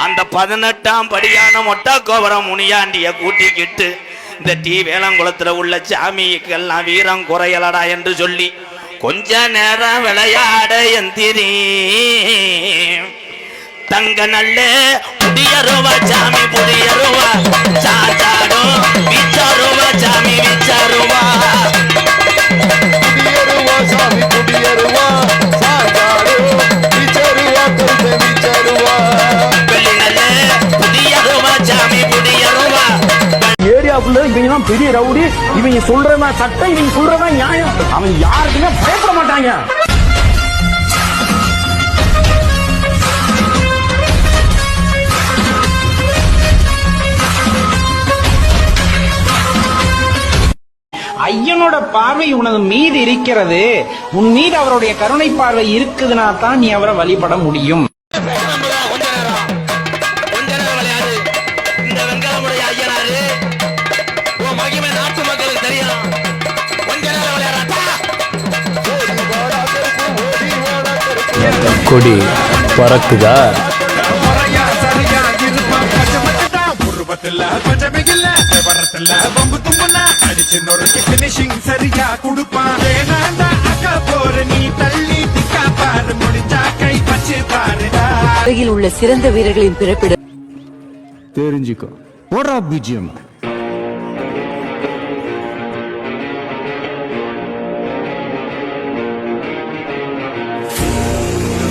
அந்த 18ஆம் படியான மொட்டா கோபுரம் முனியாண்டிய கூட்டிக்கிட்டு இந்த வேளங்குளத்துல உள்ள சாமிக்கெல்லாம் வீரம் குறையலடா என்று சொல்லி கொஞ்ச நேரம் விளையாட எந்திரி தங்க நல்ல புடியருவா சாமி புடியருவா சாச்சாடோ விச்சாருவா சாமி விச்சாருவா புடியருவா சாமி புடியருவா சாச்சாடோ விச்சாருவா கருப்பே விச்சாருவா வெள்ளி நல்ல புடியருவா சாமி புடியருவா. ஏரியாவுக்குள்ள இவங்க பெரிய ரவுடி, இவங்க சொல்றதா சட்டம், இவங்க சொல்றதா நியாயம். அவன் யாருக்குமே பயப்பட மாட்டாங்க. ஐயனோட பார்வை உனது மீது இருக்கிறது. உன் மீது அவருடைய கருணை பார்வை இருக்குதுன்னா தான் நீ அவரை வழிபட முடியும். கொடி பறக்குதா? அருகில் உள்ள சிறந்த வீரர்களின் பிறப்பிடம் தெரிஞ்சுக்கோ. போடா பிஜிஎம்.